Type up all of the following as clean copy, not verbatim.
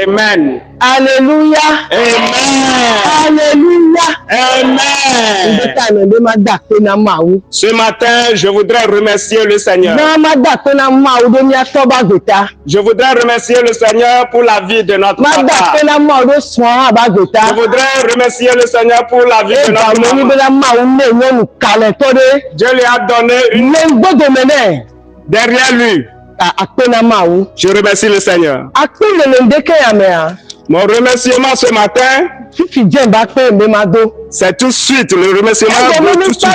Amen. Alléluia. Amen. Alléluia. Amen. Ce matin, je voudrais remercier le Seigneur. Je voudrais remercier le Seigneur pour la vie de notre papa. Je voudrais remercier le Seigneur pour la vie de notre maman. Dieu lui a donné une derrière lui. Je remercie le Seigneur. Mon remerciement ce matin, c'est tout de suite le remerciement de tout de suite.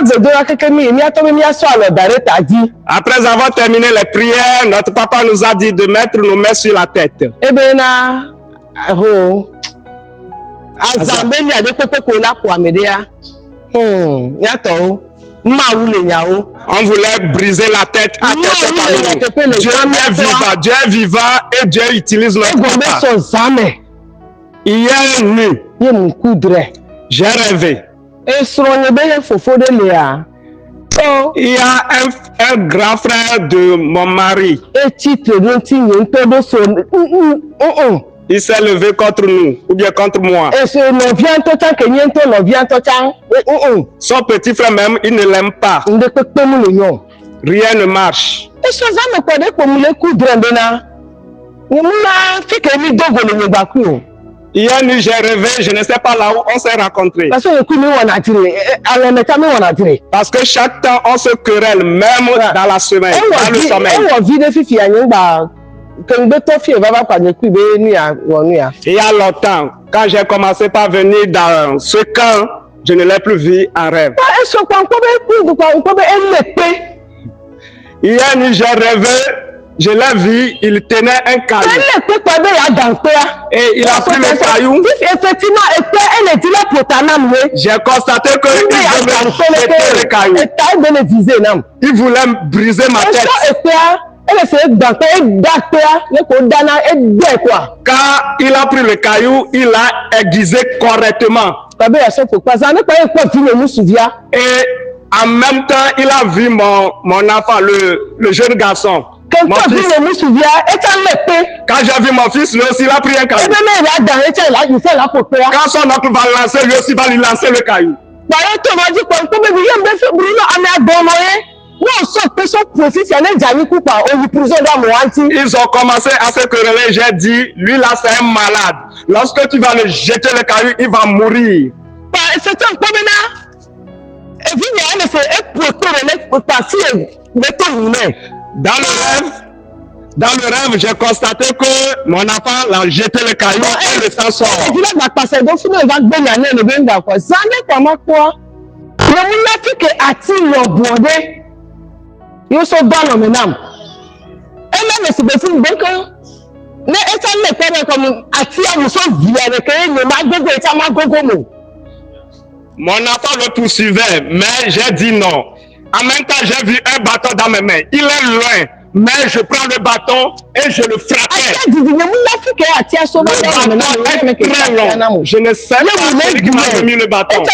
Après avoir terminé les prières, notre papa nous a dit de mettre nos mains sur la tête. On voulait briser la tête à quelqu'un. Dieu est vivant et Dieu utilise notre papa. Hier nuit, j'ai rêvé. Il y a un grand frère de mon mari. Il s'est levé contre nous, ou bien contre moi. Son petit frère même, il ne l'aime pas. Rien ne marche. Hier nuit, j'ai rêvé, je ne sais pas là où on s'est rencontrés. Parce que chaque temps, on se querelle, même dans la semaine, dans le sommeil. Il y a longtemps, quand j'ai commencé par venir dans ce camp, je ne l'ai plus vu en rêve. Hier nuit, j'ai rêvé, je l'ai vu, il tenait un caillou. Et il a pris le caillou. J'ai constaté qu'il jetait le caillou. Il voulait briser ma tête. Quand il a pris le caillou, il l'a aiguisé correctement. Et en même temps, il a vu mon enfant, le jeune garçon. Mon fils. Quand j'ai vu mon fils, lui aussi, il a pris un caillou. Quand son oncle va lancer, lui aussi va lui lancer le caillou. Ils ont commencé à se quereller. J'ai dit, lui là c'est un malade. Lorsque tu vas le jeter le caillou, il va mourir. Dans le rêve, j'ai constaté que mon enfant l'a jeté le caillou et le sang sort. Mon enfant le poursuivait, mais j'ai dit non. En même temps, j'ai vu un bâton dans mes mains. Il est loin, mais je prends le bâton et je le frappais. Le bâton est très long. Je ne sais pas qui m'a mis le bâton. Je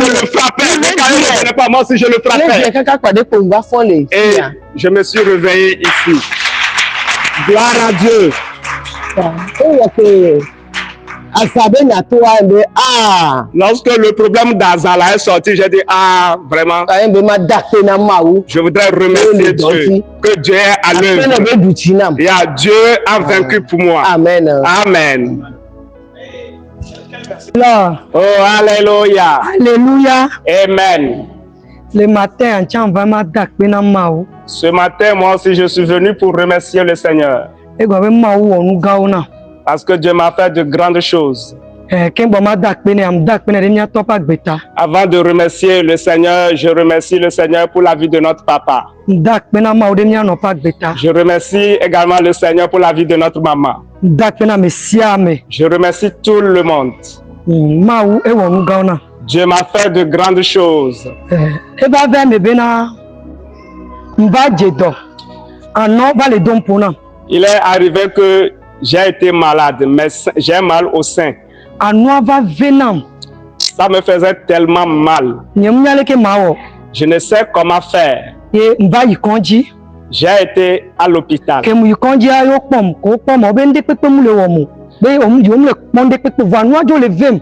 le frappais. Le caillou ne venait pas, moi aussi je le frappais. Et je me suis réveillé ici. Gloire à Dieu. Lorsque le problème d'Azala est sorti, j'ai dit, ah, vraiment, je voudrais remercier Dieu, que Dieu est à l'œuvre. Et Dieu a vaincu pour moi. Amen. Amen. Oh, alléluia. Alléluia. Amen. Le matin, ce matin, moi aussi, je suis venu pour remercier le Seigneur. Parce que Dieu m'a fait de grandes choses. Avant de remercier le Seigneur, je remercie le Seigneur pour la vie de notre papa. Je remercie également le Seigneur pour la vie de notre maman. Je remercie tout le monde. Dieu m'a fait de grandes choses. Il est arrivé que j'ai été malade, mais j'ai mal au sein. Ça me faisait tellement mal. Je ne sais comment faire. J'ai été à l'hôpital. Que mu konji ayo pom ko pom obende pepe mu le womo. Be om le monde pepe vanwa jo le vem.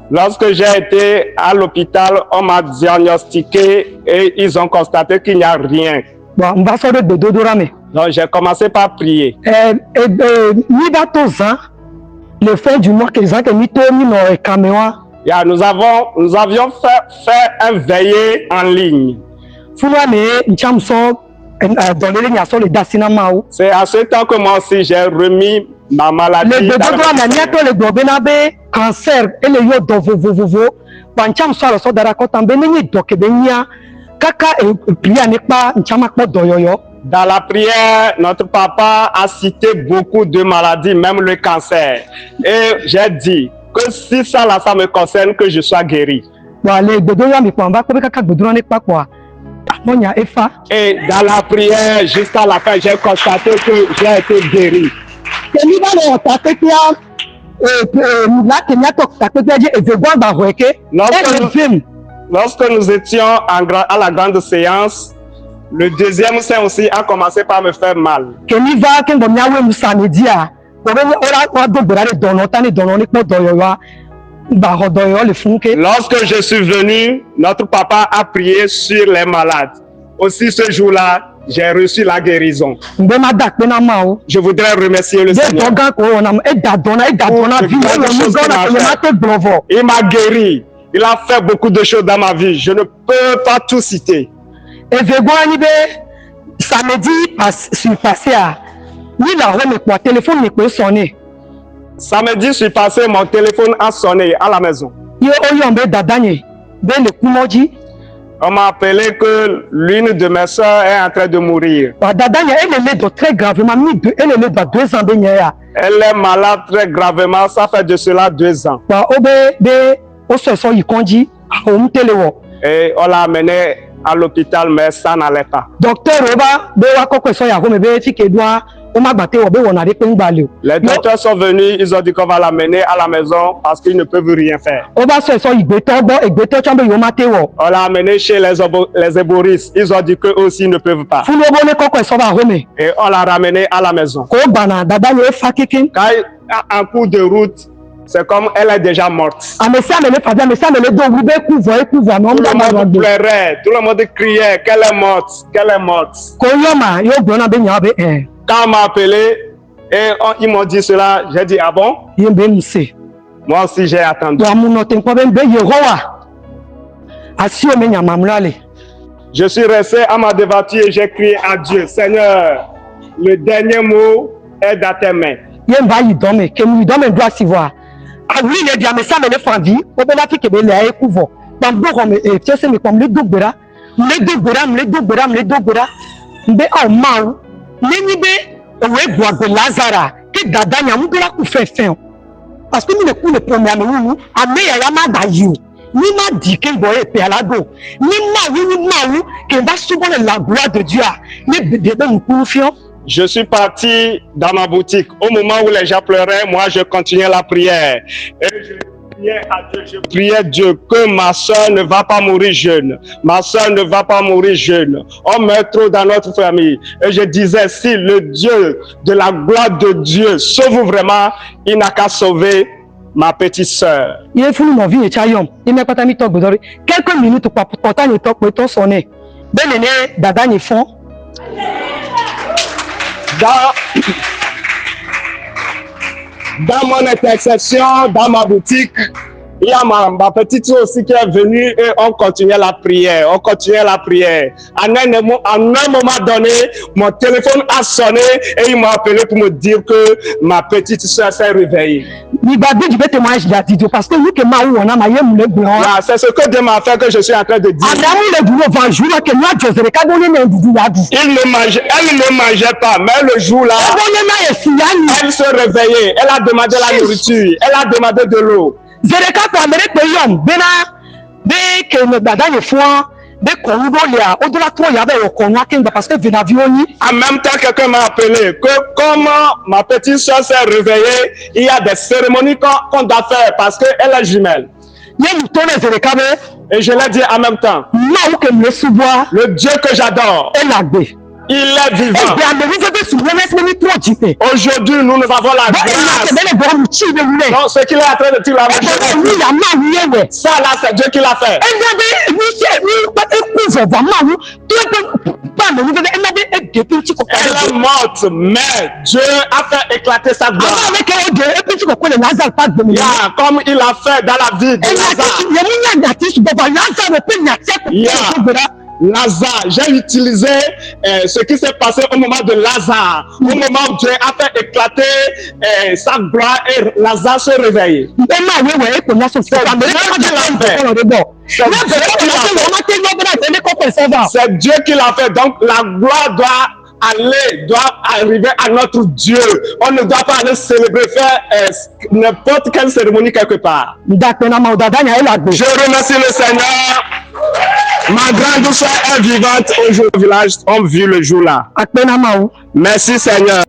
Lorsque j'ai été à l'hôpital, on m'a diagnostiqué et ils ont constaté qu'il n'y a rien. Bon, on va sortir de dodorame. Donc j'ai commencé par prier. Ni batoza le fin du mois que les gens qui mis no caméra. Yeah, nous avions fait un veillée en ligne. C'est à ce temps que moi aussi j'ai remis ma maladie. Le cancer et le yo do vovovo. Bancham so lo so dara ko tambe ni doke benya kaka e priya ne pa nchama ko doyoyo. Dans la prière, notre papa a cité beaucoup de maladies, même le cancer. Et j'ai dit que si ça là, ça me concerne, que je sois guéri. Et dans la prière, jusqu'à la fin, j'ai constaté que j'ai été guéri. Lorsque nous étions à la grande séance, le deuxième sein aussi a commencé par me faire mal. Lorsque je suis venu, notre papa a prié sur les malades. Aussi ce jour-là, j'ai reçu la guérison. Je voudrais remercier le Seigneur. Il m'a guéri. Il a fait beaucoup de choses dans ma vie. Je ne peux pas tout citer. Samedi, je suis passé à mon téléphone ne sonné. Samedi, je suis passé, mon téléphone a sonné à la maison. On m'a appelé que l'une de mes soeurs est en train de mourir. Elle est malade très gravement, ça fait de cela 2 ans. Et on l'a amenée à l'hôpital, mais ça n'allait pas. Les docteurs sont venus, ils ont dit qu'on va l'amener à la maison parce qu'ils ne peuvent rien faire. On l'a amené chez les héboristes, ils ont dit qu'eux aussi ne peuvent pas. Et on l'a ramené à la maison. Quand en cours de route, c'est comme elle est déjà morte. Tout le monde pleurait, tout le monde criait qu'elle est morte, qu'elle est morte. Quand on m'a appelé et ils m'ont dit cela, j'ai dit ah bon? Moi aussi j'ai attendu. Je suis resté à ma devanture et j'ai crié à Dieu, Seigneur, le dernier mot est dans tes mains. Parce que nous ne pouvons pas nous ni ma dit qu'il doit être à la dos, ni ma qui va souvent la gloire de Dieu. Nous confions. Je suis parti dans ma boutique. Au moment où les gens pleuraient, moi je continuais la prière. Et je priais à Dieu, je priais Dieu que ma soeur ne va pas mourir jeune. Ma soeur ne va pas mourir jeune. On meurt trop dans notre famille. Et je disais, si le Dieu de la gloire de Dieu sauve vraiment, il n'a qu'à sauver ma petite soeur. Quelques minutes pour ton sonner. Dans mon intercession, dans ma boutique, il y a ma petite soeur aussi qui est venue et on continuait la prière. On continuait la prière. À un moment donné, mon téléphone a sonné et il m'a appelé pour me dire que ma petite soeur s'est réveillée. C'est ce que Dieu m'a fait que je suis en train de dire. Elle ne mangeait pas, mais le jour là, elle se réveillait. Elle a demandé la nourriture. Elle a demandé de l'eau. En même temps, quelqu'un m'a appelé que comment ma petite soeur s'est réveillée, il y a des cérémonies qu'on doit faire parce qu'elle est jumelle. Et je l'ai dit en même temps, le Dieu que j'adore, Il est vivant. Aujourd'hui, nous avons la grâce. Donc, ce qu'il est en train de dire là, ça là, c'est Dieu qui l'a fait. Elle est morte, mais Dieu a fait éclater sa gloire. Yeah, comme il a fait dans la vie de Lazare. Lazare, j'ai utilisé ce qui s'est passé au moment de Lazare, au moment où Dieu a fait éclater sa gloire et Lazare se réveille. C'est Dieu qui l'a fait, donc la gloire doit arriver à notre Dieu. On ne doit pas aller célébrer, faire n'importe quelle cérémonie quelque part. Je remercie le Seigneur. Ma grande soeur est vivante aujourd'hui au village, on vit le jour là. Merci Seigneur.